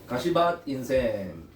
가시밭 인생.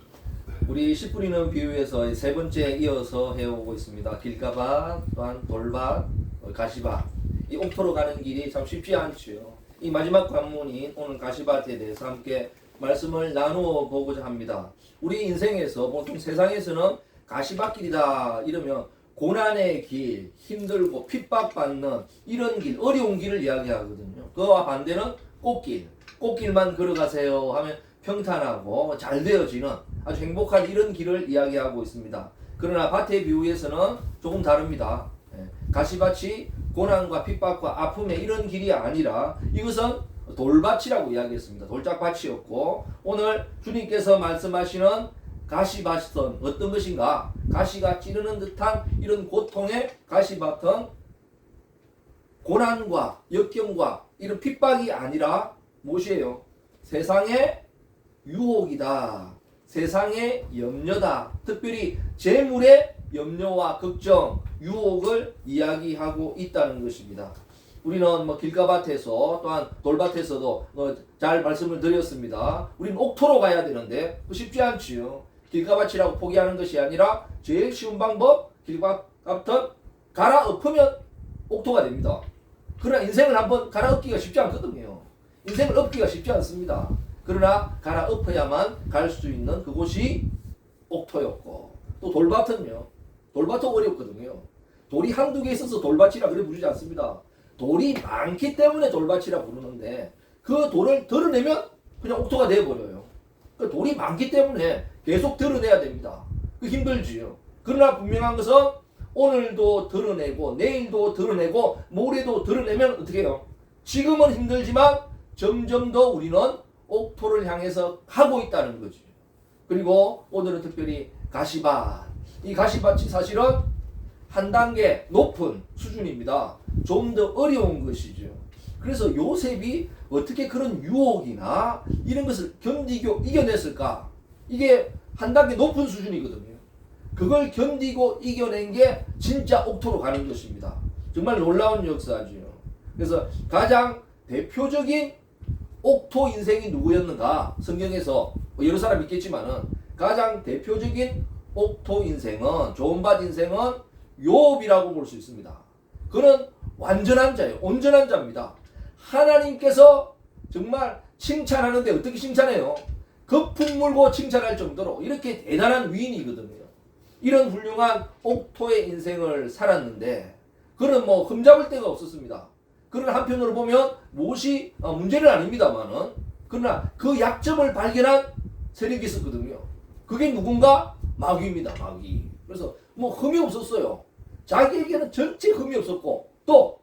우리 씨 뿌리는 비유에서 세 번째 이어서 해오고 있습니다. 길가밭, 또한 돌밭, 가시밭. 이 옥토로 가는 길이 참 쉽지 않지요. 이 마지막 관문인 오늘 가시밭에 대해서 함께 말씀을 나누어 보고자 합니다. 우리 인생에서 보통 세상에서는 가시밭길이다 이러면 고난의 길, 힘들고 핍박받는 이런 길, 어려운 길을 이야기하거든요. 그와 반대는 꽃길, 꽃길만 걸어가세요 하면 평탄하고 잘 되어지는 아주 행복한 이런 길을 이야기하고 있습니다. 그러나 밭의 비유에서는 조금 다릅니다. 가시밭이 고난과 핍박과 아픔의 이런 길이 아니라 이것은 돌밭이라고 이야기했습니다. 돌짝밭이었고 오늘 주님께서 말씀하시는 가시밭은 어떤 것인가? 가시가 찌르는 듯한 이런 고통의 가시밭은 고난과 역경과 이런 핍박이 아니라 무엇이에요? 세상의 유혹이다. 세상의 염려다. 특별히 재물의 염려와 걱정, 유혹을 이야기하고 있다는 것입니다. 우리는 길가밭에서 또한 돌밭에서도 잘 말씀을 드렸습니다. 우리는 옥토로 가야 되는데 쉽지 않지요. 길가밭이라고 포기하는 것이 아니라 제일 쉬운 방법, 길가밭은 갈아엎으면 옥토가 됩니다. 그러나 인생을 한번 갈아엎기가 쉽지 않거든요. 인생을 엎기가 쉽지 않습니다. 그러나 갈아엎어야만 갈 수 있는 그곳이 옥토였고, 또 돌밭은요. 돌밭도 어렵거든요. 돌이 한두 개 있어서 돌밭이라 그래 부르지 않습니다. 돌이 많기 때문에 돌밭이라 부르는데 그 돌을 드러내면 그냥 옥토가 되어버려요. 그 돌이 많기 때문에 계속 드러내야 됩니다. 그 힘들지요. 그러나 분명한 것은 오늘도 드러내고 내일도 드러내고 모레도 드러내면 어떻게 해요? 지금은 힘들지만 점점 더 우리는 옥토를 향해서 가고 있다는 거죠. 그리고 오늘은 특별히 가시밭. 이 가시밭이 사실은 한 단계 높은 수준입니다. 좀 더 어려운 것이죠. 그래서 요셉이 어떻게 그런 유혹이나 이런 것을 견디고 이겨냈을까? 이게 한 단계 높은 수준이거든요. 그걸 견디고 이겨낸 게 진짜 옥토로 가는 것입니다. 정말 놀라운 역사죠. 그래서 가장 대표적인 옥토 인생이 누구였는가? 성경에서 여러 사람 있겠지만은 가장 대표적인 옥토 인생은, 좋은 밭 인생은 욥이라고 볼 수 있습니다. 그는 완전한 자예요. 온전한 자입니다. 하나님께서 정말 칭찬하는데 어떻게 칭찬해요? 거품 물고 칭찬할 정도로 이렇게 대단한 위인이거든요. 이런 훌륭한 옥토의 인생을 살았는데 그는 흠잡을 데가 없었습니다. 그러나 한편으로 보면 무엇이 문제는 아닙니다만은 그러나 그 약점을 발견한 세력이 있었거든요. 그게 누군가? 마귀입니다. 마귀. 그래서 흠이 없었어요. 자기에게는 전체 흠이 없었고 또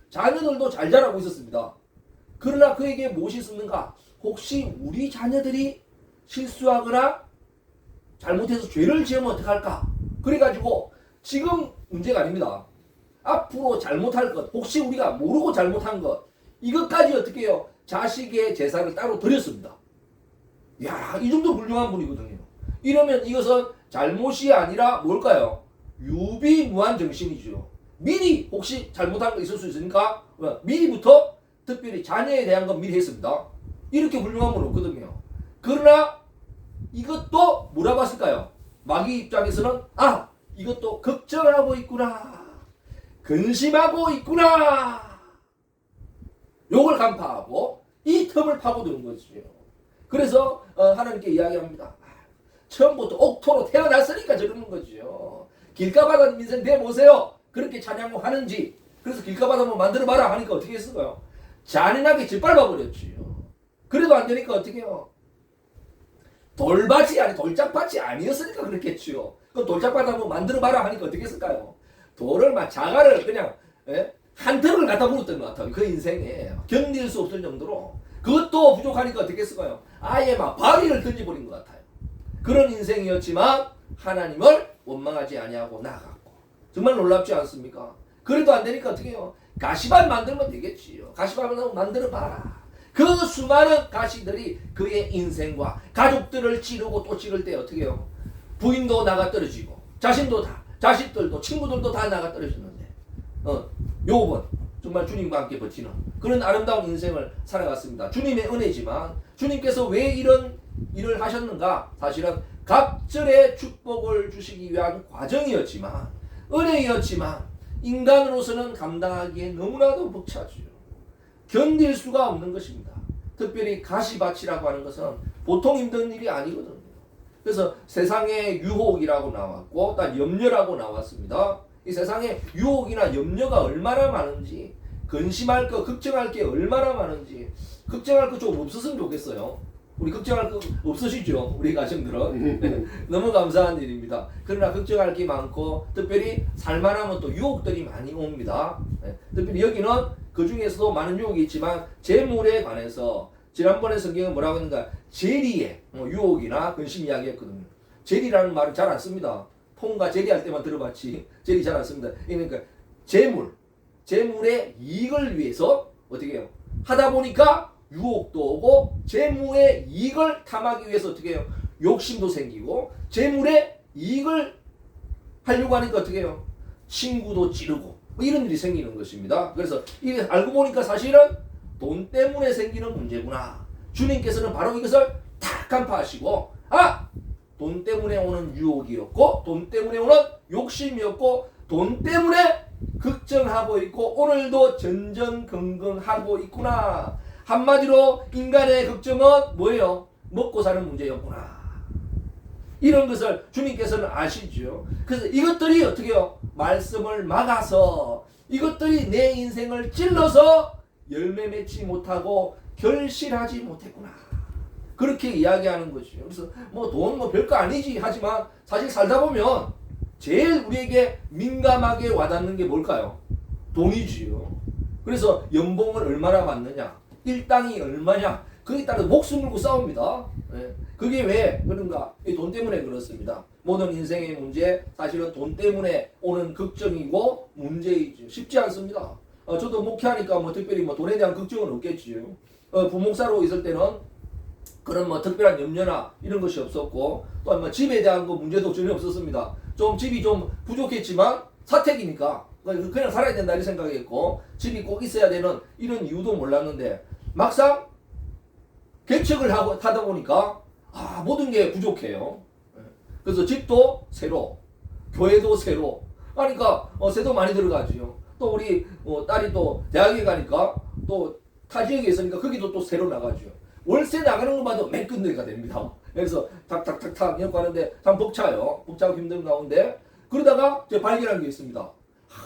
자녀들도 잘 자라고 있었습니다. 그러나 그에게 무엇이 있었는가? 혹시 우리 자녀들이 실수하거나 잘못해서 죄를 지으면 어떡할까? 그래가지고 지금 문제가 아닙니다. 앞으로 잘못할 것, 혹시 우리가 모르고 잘못한 것, 이것까지 어떻게 해요? 자식의 제사를 따로 드렸습니다. 이야, 이 정도 훌륭한 분이거든요. 이러면 이것은 잘못이 아니라 뭘까요? 유비무한 정신이죠. 미리 혹시 잘못한 거 있을 수 있으니까 미리부터 특별히 자녀에 대한 건 미리 했습니다. 이렇게 훌륭한 분 없거든요. 그러나 이것도 뭐라 봤을까요? 마귀 입장에서는 이것도 걱정을 하고 있구나. 근심하고 있구나. 요걸 간파하고 이 틈을 파고드는 거죠. 그래서 하나님께 이야기합니다. 처음부터 옥토로 태어났으니까 저러는 거죠. 길가밭 인생 내보세요. 그렇게 찬양을 하는지. 그래서 길가밭 한번 만들어봐라 하니까 어떻게 했을까요? 잔인하게 짓밟아버렸지요. 그래도 안 되니까 어떻게 해요? 돌밭이 아니 돌짝밭이 아니었으니까 그렇겠지요. 그럼 돌짝밭 한번 만들어봐라 하니까 어떻게 했을까요? 돌을 자갈을 그냥 한 턱을 갖다 물었던 것 같아요. 그 인생에 견딜 수 없을 정도로. 그것도 부족하니까 어떻게 했을까요? 아예 바위를 던져버린 것 같아요. 그런 인생이었지만 하나님을 원망하지 아니하고 나아갔고. 정말 놀랍지 않습니까? 그래도 안 되니까 어떻게 해요? 가시밭 만들면 되겠지요. 가시밭을 만들어봐라. 그 수많은 가시들이 그의 인생과 가족들을 찌르고 또 찌를 때 어떻게 해요? 부인도 나가 떨어지고 자식들도 친구들도 다 나가 떨어졌는데 욥은 정말 주님과 함께 버티는 그런 아름다운 인생을 살아갔습니다. 주님의 은혜지만 주님께서 왜 이런 일을 하셨는가? 사실은 갑절의 축복을 주시기 위한 과정이었지만, 은혜였지만 인간으로서는 감당하기에 너무나도 벅차죠. 견딜 수가 없는 것입니다. 특별히 가시밭이라고 하는 것은 보통 힘든 일이 아니거든요. 그래서 세상의 유혹이라고 나왔고 또 염려라고 나왔습니다. 이 세상에 유혹이나 염려가 얼마나 많은지, 근심할 거, 걱정할 게 얼마나 많은지, 걱정할 거 좀 없었으면 좋겠어요. 우리 걱정할 거 없으시죠? 우리 가정들은. 네, 너무 감사한 일입니다. 그러나 걱정할 게 많고 특별히 살만하면 또 유혹들이 많이 옵니다. 네, 특별히 여기는 그 중에서도 많은 유혹이 있지만 재물에 관해서 지난번에 성경은 뭐라고 했는가? 재리의 유혹이나 근심 이야기했거든요. 재리라는 말을 잘 안 씁니다. 폰과 재리할 때만 들어봤지 재리 잘 안 씁니다. 그러니까 재물의 이익을 위해서 어떻게 해요? 하다 보니까 유혹도 오고 재물의 이익을 탐하기 위해서 어떻게 해요? 욕심도 생기고 재물의 이익을 하려고 하니까 어떻게 해요? 친구도 찌르고 뭐 이런 일이 생기는 것입니다. 그래서 이게 알고 보니까 사실은 돈 때문에 생기는 문제구나. 주님께서는 바로 이것을 탁 간파하시고 돈 때문에 오는 유혹이었고 돈 때문에 오는 욕심이었고 돈 때문에 걱정하고 있고 오늘도 전전긍긍하고 있구나. 한마디로 인간의 걱정은 뭐예요? 먹고 사는 문제였구나. 이런 것을 주님께서는 아시죠. 그래서 이것들이 어떻게 해요? 말씀을 막아서 이것들이 내 인생을 찔러서 열매 맺지 못하고 결실하지 못했구나. 그렇게 이야기하는 것이죠. 그래서 돈 별거 아니지 하지만 사실 살다 보면 제일 우리에게 민감하게 와닿는 게 뭘까요? 돈이지요. 그래서 연봉을 얼마나 받느냐, 일당이 얼마냐, 거기에 따라 목숨 걸고 싸웁니다. 네. 그게 왜 그런가? 이 돈 때문에 그렇습니다. 모든 인생의 문제, 사실은 돈 때문에 오는 걱정이고 문제이죠. 쉽지 않습니다. 저도 목회하니까 특별히 돈에 대한 걱정은 없겠지요. 부목사로 있을 때는 그런 특별한 염려나 이런 것이 없었고 또 집에 대한 문제도 전혀 없었습니다. 좀 집이 좀 부족했지만 사택이니까 그냥 살아야 된다 이런 생각했고 집이 꼭 있어야 되는 이런 이유도 몰랐는데 막상 개척을 하다 보니까 모든 게 부족해요. 그래서 집도 새로, 교회도 새로, 그러니까 새도 많이 들어가지요. 또 우리 딸이 또 대학에 가니까 또 타 지역에 있으니까 거기도 또 새로 나가죠. 월세 나가는 것만도 맨 끝내가 됩니다. 그래서 탁탁탁탁 이렇게 하는데 참 벅차요. 벅차고 힘든 가운데 그러다가 제가 발견한 게 있습니다.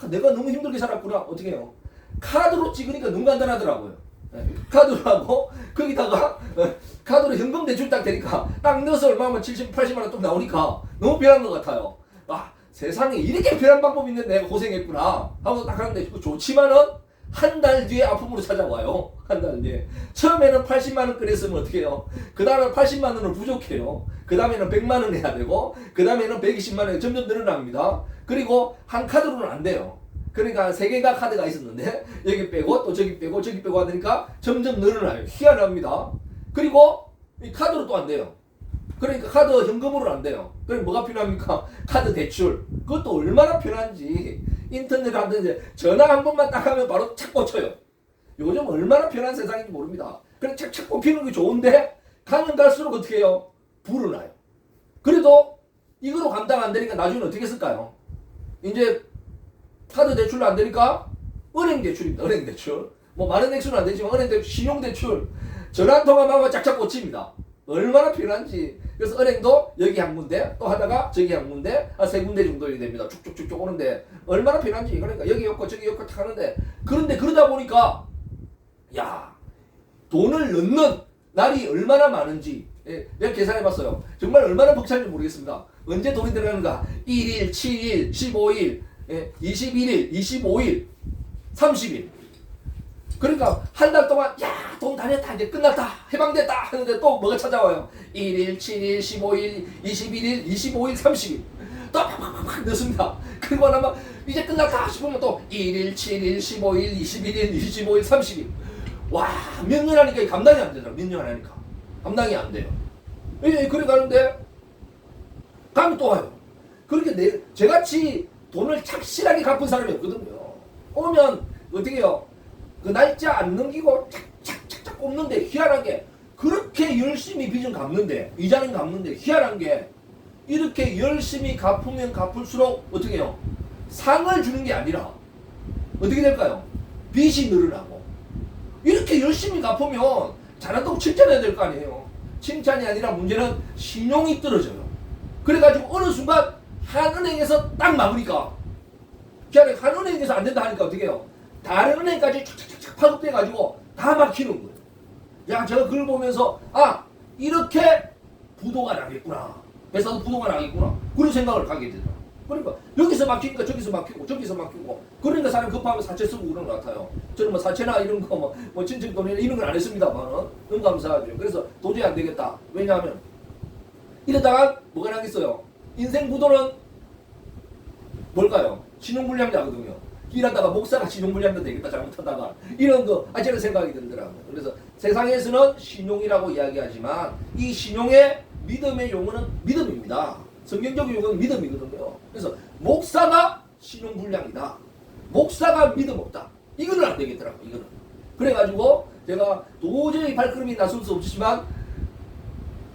내가 너무 힘들게 살았구나. 어떻게 해요? 카드로 찍으니까 너무 간단하더라고요. 카드로 하고 거기다가 카드로 현금 대출 딱 되니까 딱 넣어서 얼마면 70, 80만 원 또 나오니까 너무 편한 것 같아요. 세상에 이렇게 편한 방법이 있는데 내가 고생했구나 하고 딱 하는데 좋지만은 한 달 뒤에 아픔으로 찾아와요. 한 달 뒤에. 처음에는 80만 원 끓였으면 어떻게 해요? 그 다음에 80만 원은 부족해요. 그 다음에는 100만 원 해야 되고 그 다음에는 120만 원이 점점 늘어납니다. 그리고 한 카드로는 안 돼요. 그러니까 3개가 카드가 있었는데 여기 빼고 또 저기 빼고 저기 빼고 하니까 점점 늘어나요. 희한합니다. 그리고 이 카드로 또 안 돼요. 그러니까 카드 현금으로 안 돼요. 그럼 뭐가 필요합니까? 카드 대출. 그것도 얼마나 편한지. 인터넷 하든지 전화 한 번만 딱 하면 바로 착 꽂혀요. 요즘 얼마나 편한 세상인지 모릅니다. 그래 착착 꽂히는 게 좋은데 가면 갈수록 어떻게 해요? 불어나요. 그래도 이거로 감당 안 되니까 나중에 어떻게 쓸까요? 이제 카드 대출로 안 되니까 은행 대출입니다. 은행 대출. 많은 액수는 안 되지만 은행 대출, 신용 대출. 전화 한 통화만 하면 짝짝 꽂힙니다. 얼마나 편한지. 그래서 은행도 여기 한 군데 또 하다가 저기 한 군데 3군데 정도 됩니다. 쭉쭉쭉쭉 오는데 얼마나 편한지. 그러니까 여기 없고 저기 없고 탁 하는데 그런데 그러다 보니까 돈을 넣는 날이 얼마나 많은지 내가 계산해봤어요. 정말 얼마나 벅찬지 모르겠습니다. 언제 돈이 들어가는가? 1일, 7일, 15일, 21일, 25일, 30일. 그러니까 한 달 동안 돈 다 냈다 이제 끝났다 해방됐다 하는데 또 뭐가 찾아와요. 1일, 7일, 15일, 21일, 25일, 30일 또 팍팍팍 넣습니다. 그리고 나면 이제 끝났다 싶으면 또 1일, 7일, 15일, 21일, 25일, 30일 몇 년 하니까 감당이 안 되더라. 몇 년 하니까 감당이 안 돼요. 그래 가는데 가면 또 와요. 그렇게 저같이 돈을 착실하게 갚은 사람이 없거든요. 오면 어떻게 해요? 그 날짜 안 넘기고 착착착착 꼽는데 희한하게 그렇게 열심히 빚은 갚는데, 이자는 갚는데, 희한한 게, 이렇게 열심히 갚으면 갚을수록, 어떻게 해요? 상을 주는 게 아니라, 어떻게 될까요? 빚이 늘어나고. 이렇게 열심히 갚으면, 잘한다고 칭찬해야 될 거 아니에요? 칭찬이 아니라 문제는 신용이 떨어져요. 그래가지고 어느 순간, 한은행에서 딱 막으니까, 그냥 한은행에서 안 된다 하니까 어떻게 해요? 다른 은행까지 촥촥촥 파급돼가지고, 다 막히는 거예요. 야, 제가 그걸 보면서 이렇게 부도가 나겠구나. 회사도 부도가 나겠구나. 그런 생각을 하게 되더라고요. 그러니까 여기서 막히니까 저기서 막히고 저기서 막히고 그러니까 사람 급하면 사채 쓰고 그런 것 같아요. 저는 뭐 사채나 이런 거 뭐 친척 돈이나 이런 건 안 했습니다만은 너무 감사하죠. 그래서 도저히 안 되겠다. 왜냐하면 이러다가 뭐가 나겠어요. 인생 부도는 뭘까요? 신용불량자거든요. 일하다가 목사가 신용불량자 되겠다 잘못하다가 이런 거 저는 생각이 들더라고요. 그래서 세상에서는 신용이라고 이야기하지만 이 신용의 믿음의 용어는 믿음입니다. 성경적 용어는 믿음이거든요. 그래서 목사가 신용불량이다. 목사가 믿음 없다. 이거는 안 되겠더라고요. 이거는. 그래가지고 제가 도저히 발걸음이 나설 수 없지만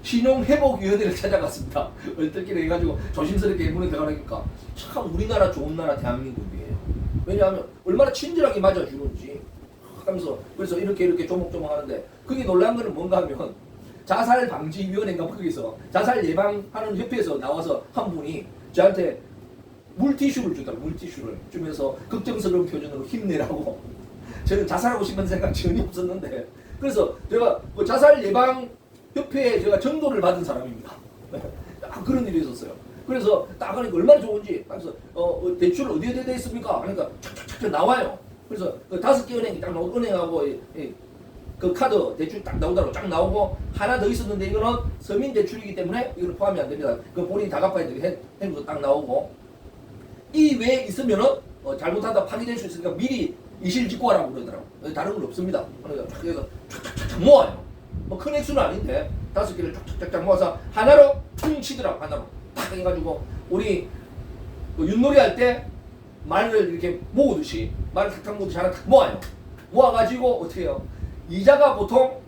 신용회복위원회를 찾아갔습니다. 얼떨결에 해가지고 조심스럽게 문에 들어가니까 참 우리나라 좋은 나라 대한민국이에요. 왜냐하면 얼마나 친절하게 맞아주는지 하면서 그래서 이렇게 조목조목 하는데 그게 놀란 거는 뭔가 하면 자살방지위원회인가 거기서 자살 예방하는 협회에서 나와서 한 분이 저한테 물티슈를 주더라고요. 물티슈를 주면서 걱정스러운 표정으로 힘내라고. 저는 자살하고 싶은 생각 전혀 없었는데 그래서 제가 그 자살 예방 협회에 제가 전도를 받은 사람입니다. 그런 일이 있었어요. 그래서 딱 하니까 얼마나 좋은지. 그래서 대출 어디에 돼 있습니까? 그러니까 촥촥촥 나와요. 그래서 그 5개 은행이 딱 나오고 은행하고 그 카드 대출 딱 나오더라고. 쫙 나오고 하나 더 있었는데 이거는 서민 대출이기 때문에 이거는 포함이 안 됩니다. 그 본인이 다 갚아야 되게 해서 딱 나오고 이 외에 있으면은 잘못하다 파기될 수 있으니까 미리 이실 짓고 하라고 그러더라고. 다른 건 없습니다. 그러니까 촥 모아요. 뭐 큰 액수는 아닌데 5개를 쫙쫙쫙 모아서 하나로 퉁 치더라고. 하나로 탁 해가지고 우리 윷놀이 할 때 말을 이렇게 모으듯이 말을 탁탁 모으듯이 하나 탁 모아요. 모아가지고 어떻게 해요? 이자가 보통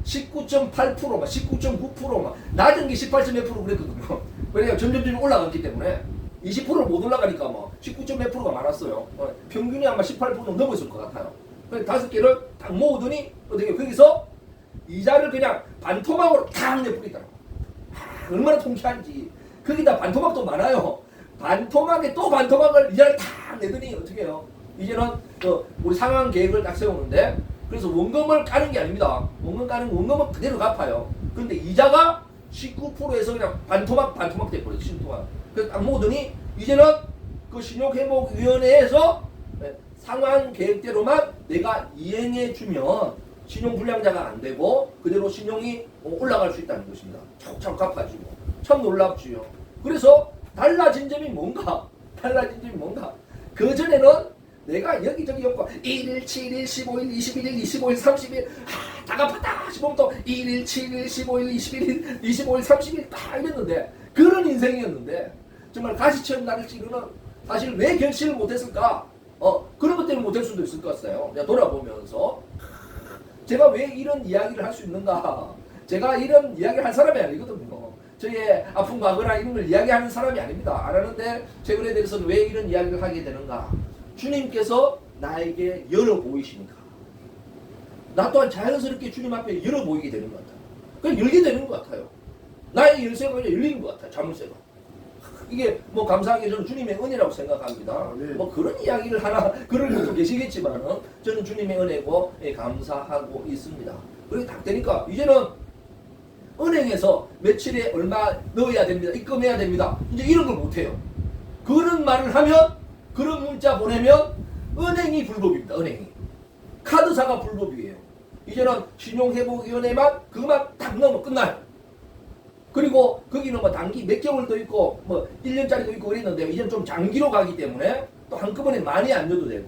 19.8%, 19.9%, 낮은 게 18.몇% 그랬거든요. 왜냐면 점점 올라갔기 때문에 20%를 못 올라가니까 뭐 19.몇 %가 많았어요. 평균이 아마 18% 넘었을 것 같아요. 그래서 5개를 딱 모으더니 어떻게 거기서 이자를 그냥 반토막으로 탁 내뿌리더라고. 얼마나 통쾌한지. 거기다 반토막도 많아요. 반토막에 또 반토막을 이자를 탁 내더니 어떻게 해요? 이제는 우리 상환 계획을 딱 세우는데 그래서 원금을 까는 게 아닙니다. 원금은 그대로 갚아요. 근데 이자가 19%에서 그냥 반토막 돼버려요. 신토막. 그래서 딱 모으더니 이제는 그 신용회복위원회에서 상환 계획대로만 내가 이행해주면 신용불량자가 안 되고 그대로 신용이 올라갈 수 있다는 것입니다. 차곡차곡 갚아지고 참 놀랍지요. 그래서 달라진 점이 뭔가? 그 전에는 내가 여기저기 없고 1일, 7일, 15일, 21일, 25일, 30일 다 갚았다 싶으면 또 1일, 7일, 15일, 21일, 25일, 30일 다 이랬는데 그런 인생이었는데 정말 가시처럼 나를 찌르는 사실 왜 결실을 못했을까? 그런 것 때문에 못할 수도 있을 것 같아요. 내가 돌아보면서 제가 왜 이런 이야기를 할 수 있는가? 제가 이런 이야기를 할 사람이 아니거든요. 저의 아픈 과거나 이런 걸 이야기하는 사람이 아닙니다. 안 하는데 최근에 대해서는 왜 이런 이야기를 하게 되는가? 주님께서 나에게 열어 보이시니까. 나 또한 자연스럽게 주님 앞에 열어 보이게 되는 것 같아요. 그냥 열게 되는 것 같아요. 나의 열쇠가 그냥 열리는 것 같아요. 자물쇠가. 이게 뭐 감사하게 저는 주님의 은혜라고 생각합니다. 네. 뭐 그런 이야기를 하나 그럴 분도 계시겠지만은 저는 주님의 은혜고 감사하고 있습니다. 그렇게 딱 되니까 이제는 은행에서 며칠에 얼마 넣어야 됩니다. 입금해야 됩니다. 이제 이런 걸 못해요. 그런 말을 하면 그런 문자 보내면 은행이 불법입니다. 은행이. 카드사가 불법이에요. 이제는 신용회복위원회만 그것만 딱 넣으면 끝나요. 그리고 거기는 뭐 단기 몇 개월도 있고 뭐 1년짜리도 있고 그랬는데 이제는 좀 장기로 가기 때문에 또 한꺼번에 많이 안 줘도 되고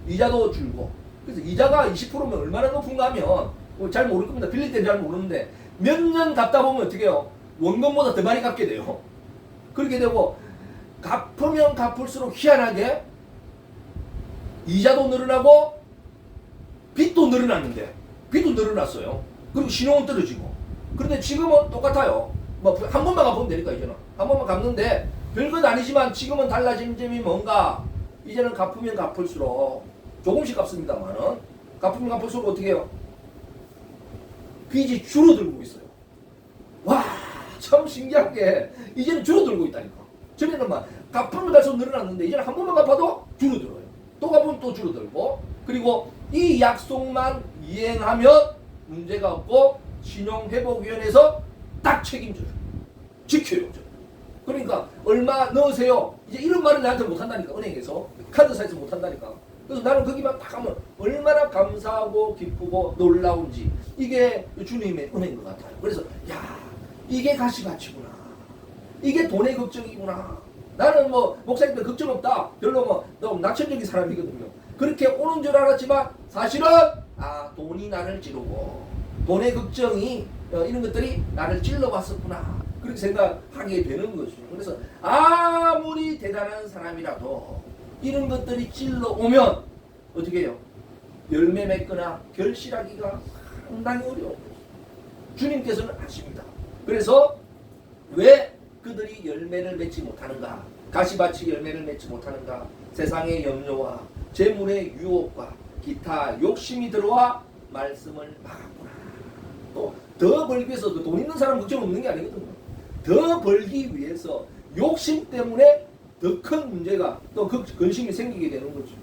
이자도 줄고 그래서 이자가 20%면 얼마나 높은가 하면 잘 모를 겁니다. 빌릴 땐 잘 모르는데 몇 년 갚다 보면 어떻게 해요? 원금보다 더 많이 갚게 돼요. 그렇게 되고 갚으면 갚을수록 희한하게 이자도 늘어나고 빚도 늘어났는데 빚도 늘어났어요. 그리고 신용은 떨어지고. 그런데 지금은 똑같아요. 뭐 한 번만 가보면 되니까 이제는 한 번만 갚는데 별것 아니지만 지금은 달라진 점이 뭔가 이제는 갚으면 갚을수록 조금씩 갚습니다만은 갚으면 갚을수록 어떻게 해요? 빚이 줄어들고 있어요. 와, 참 신기한 게 이제는 줄어들고 있다니까. 전에는 막 갚으면 갈수록 늘어났는데 이제는 한 번만 갚아도 줄어들어요. 또 갚으면 또 줄어들고. 그리고 이 약속만 이행하면 문제가 없고 신용회복위원회에서 딱 책임져요. 지켜요. 그러니까 얼마 넣으세요. 이제 이런 말을 나한테 못한다니까. 은행에서 카드사에서 못한다니까. 그래서 나는 거기만 딱 하면 얼마나 감사하고 기쁘고 놀라운지 이게 주님의 은혜인 것 같아요. 그래서 야, 이게 가시가치구나. 이게 돈의 걱정이구나. 나는 뭐 목사님들 걱정 없다. 별로 뭐 너무 낙천적인 사람이거든요. 그렇게 오는 줄 알았지만 사실은 돈이 나를 찌르고 돈의 걱정이 이런 것들이 나를 찔러왔었구나. 그렇게 생각하게 되는 거죠. 그래서 아무리 대단한 사람이라도 이런 것들이 찔러오면 어떻게 해요? 열매 맺거나 결실하기가 상당히 어려워요. 주님께서는 아십니다. 그래서 왜 그들이 열매를 맺지 못하는가? 가시밭이 열매를 맺지 못하는가? 세상의 염려와 재물의 유혹과 기타 욕심이 들어와 말씀을 막았구나. 또 더 벌기 위해서 돈 있는 사람 걱정 없는 게 아니거든요. 더 벌기 위해서 욕심 때문에 더 큰 문제가 또 근심이 생기게 되는 거죠.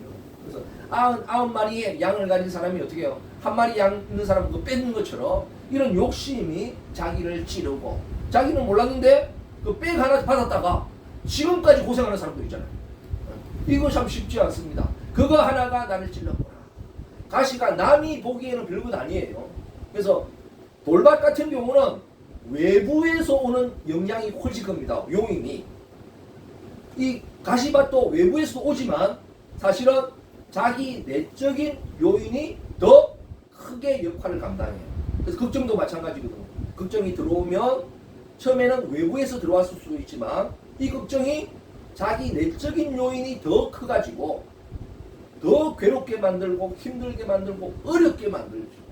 그래서 90마리의 양을 가진 사람이 어떻게 해요? 한 마리 양 있는 사람 그거 뺏는 것처럼 이런 욕심이 자기를 찌르고 자기는 몰랐는데 그 백 하나 받았다가 지금까지 고생하는 사람도 있잖아요. 이거 참 쉽지 않습니다. 그거 하나가 나를 찔렀구나. 가시가 남이 보기에는 별것 아니에요. 그래서 돌밭 같은 경우는 외부에서 오는 영향이 훨씬 큽니다. 요인이. 이 가시밭도 외부에서 오지만 사실은 자기 내적인 요인이 더 크게 역할을 감당해요. 그래서 걱정도 마찬가지거든요. 걱정이 들어오면 처음에는 외부에서 들어왔을 수도 있지만 이 걱정이 자기 내적인 요인이 더 커가지고 더 괴롭게 만들고 힘들게 만들고 어렵게 만들죠.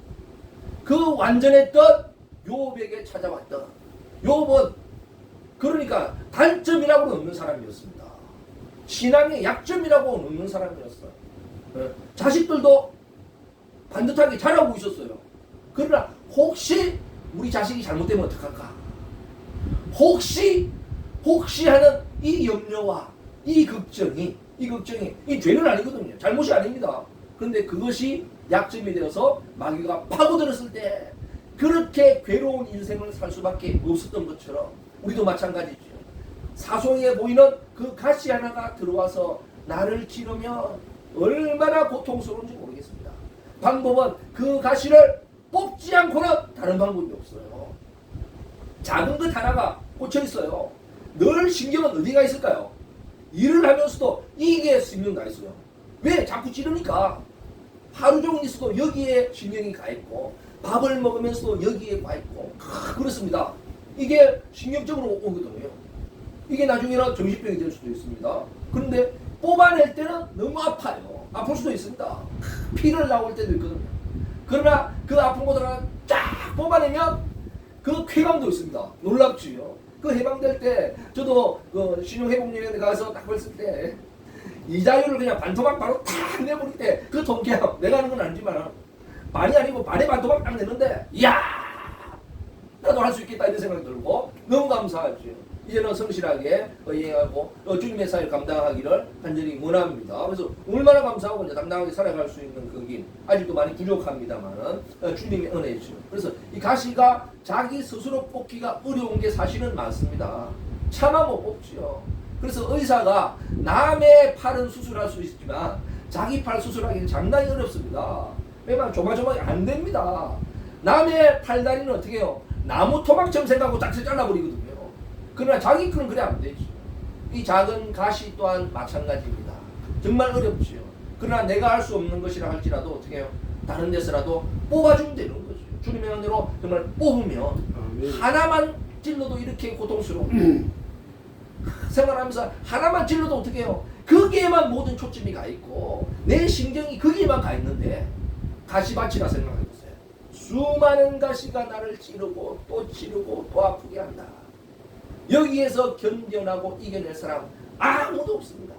그 완전했던 욥에게 찾아왔던 욥은 그러니까 단점이라고는 없는 사람이었습니다. 신앙의 약점이라고 없는 사람이었어요. 자식들도 반듯하게 자라고 있었어요. 그러나 혹시 우리 자식이 잘못되면 어떡할까? 혹시 하는 이 염려와 이 걱정이 이 죄는 아니거든요. 잘못이 아닙니다. 그런데 그것이 약점이 되어서 마귀가 파고들었을 때 그렇게 괴로운 인생을 살 수밖에 없었던 것처럼 우리도 마찬가지죠. 사소해 보이는 그 가시 하나가 들어와서 나를 찌르면 얼마나 고통스러운지 모르겠습니다. 방법은 그 가시를 뽑지 않고는 다른 방법이 없어요. 작은 것 하나가 꽂혀 있어요. 늘 신경은 어디가 있을까요? 일을 하면서도 이게 신경 가 있어요. 왜? 자꾸 찌르니까. 하루 종일 있어도 여기에 신경이 가 있고 밥을 먹으면서도 여기에 가 있고 그렇습니다. 이게 신경적으로 오거든요. 이게 나중에는 정신병이 될 수도 있습니다. 그런데 뽑아낼 때는 너무 아파요. 아플 수도 있습니다. 피를 나올 때도 있거든요. 그러나 그 아픈 것들을 쫙 뽑아내면 그 쾌감도 있습니다. 놀랍지요. 그 해방될 때 저도 그 신용회복위원회 가서 딱 봤을 때 이자율을 그냥 반토막 바로 탁 내버릴 때 그 통쾌함 내가 하는 건 아니지만 많이 아니고 반에 반토막 딱 내는데 이야 나도 할 수 있겠다 이런 생각이 들고 너무 감사하죠. 이제는 성실하게 이행하고 주님의 사역을 감당하기를 간절히 원합니다. 그래서 얼마나 감사하고 이제 당당하게 살아갈 수 있는 그 길 아직도 많이 부족합니다만은 주님의 은혜죠. 그래서 이 가시가 자기 스스로 뽑기가 어려운 게 사실은 많습니다. 차마 못 뽑지요. 그래서 의사가 남의 팔은 수술할 수 있지만 자기 팔 수술하기는 상당히 어렵습니다. 왜냐면 조마조마 안 됩니다. 남의 팔다리는 어떻게 해요? 나무 토막처럼 생각하고 딱 잘라버리거든요. 그러나 자기 거는 그래 안 되지. 이 작은 가시 또한 마찬가지입니다. 정말 어렵지요. 그러나 내가 할 수 없는 것이라 할지라도 어떻게 해요? 다른 데서라도 뽑아주면 되는 거죠. 주님의 은혜로 정말 뽑으면 하나만 찔러도 이렇게 고통스러워. 생활하면서 하나만 찔러도 어떻게 해요? 거기에만 모든 초점이 가 있고 내 신경이 거기에만 가 있는데 가시밭이라 생각해보세요. 수많은 가시가 나를 찌르고 또 찌르고 또 아프게 한다. 여기에서 견뎌나고 이겨낼 사람 아무도 없습니다.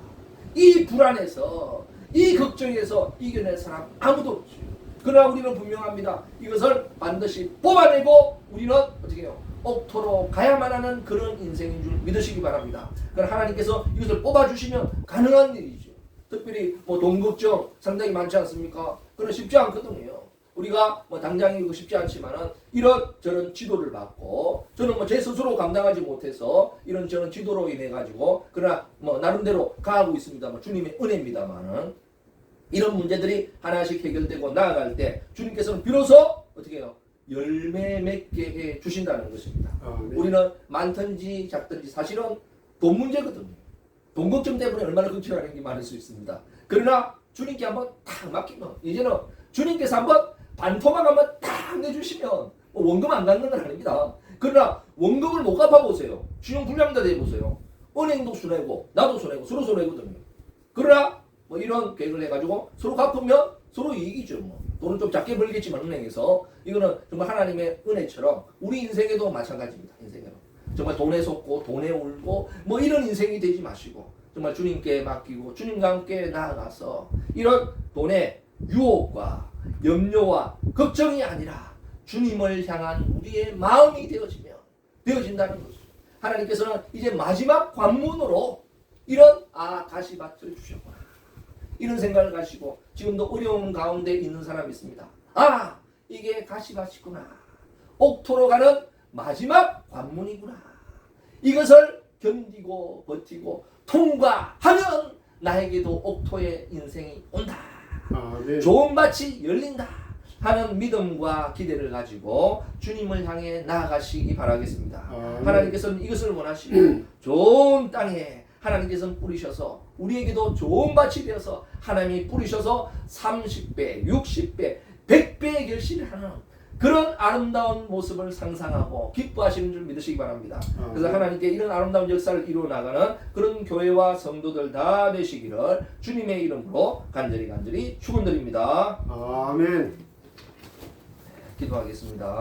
이 불안에서 이 걱정에서 이겨낼 사람 아무도 없죠. 그러나 우리는 분명합니다. 이것을 반드시 뽑아내고 우리는 어떻게 해요? 옥토로 가야만 하는 그런 인생인 줄 믿으시기 바랍니다. 그러나 하나님께서 이것을 뽑아주시면 가능한 일이죠. 특별히 돈 걱정 상당히 많지 않습니까? 그건 쉽지 않거든요. 우리가 당장 이거 쉽지 않지만은 이런 저런 지도를 받고 저는 제 스스로 감당하지 못해서 이런 저런 지도로 인해 가지고 그러나 나름대로 가고 있습니다. 주님의 은혜입니다만은 이런 문제들이 하나씩 해결되고 나아갈 때 주님께서는 비로소 어떻게 해요? 열매 맺게 해 주신다는 것입니다. 네. 우리는 많든지 작든지 사실은 돈 문제거든요. 돈 걱정 때문에 얼마나 걱정하는 게 많을 수 있습니다. 그러나 주님께 한번 탁 맡기면 이제는 주님께서 한번 반토막 한번 딱 내주시면 원금 안 갚는 건 아닙니다. 그러나 원금을 못 갚아보세요. 신용 불량자 돼보세요. 은행도 손해고 나도 손해고 서로 손해거든요. 그러나 이런 계획을 해가지고 서로 갚으면 서로 이익이죠. 돈은 좀 작게 벌겠지만 은행에서 이거는 정말 하나님의 은혜처럼 우리 인생에도 마찬가지입니다. 인생에도 정말 돈에 속고 돈에 울고 이런 인생이 되지 마시고 정말 주님께 맡기고 주님과 함께 나아가서 이런 돈의 유혹과 염려와 걱정이 아니라 주님을 향한 우리의 마음이 되어진다는 것이죠. 하나님께서는 이제 마지막 관문으로 이런 가시밭을 주셨구나 이런 생각을 가지고 지금도 어려운 가운데 있는 사람이 있습니다. 이게 가시밭이구나. 옥토로 가는 마지막 관문이구나. 이것을 견디고 버티고 통과하면 나에게도 옥토의 인생이 온다. 네. 좋은 밭이 열린다 하는 믿음과 기대를 가지고 주님을 향해 나아가시기 바라겠습니다. 하나님께서는 이것을 원하시고 좋은 땅에 하나님께서는 뿌리셔서 우리에게도 좋은 밭이 되어서 하나님이 뿌리셔서 30배, 60배, 100배의 결실을 하는 그런 아름다운 모습을 상상하고 기뻐하시는 줄 믿으시기 바랍니다. 그래서 하나님께 이런 아름다운 역사를 이루어 나가는 그런 교회와 성도들 다 되시기를 주님의 이름으로 간절히 축원드립니다. 아멘. 기도하겠습니다.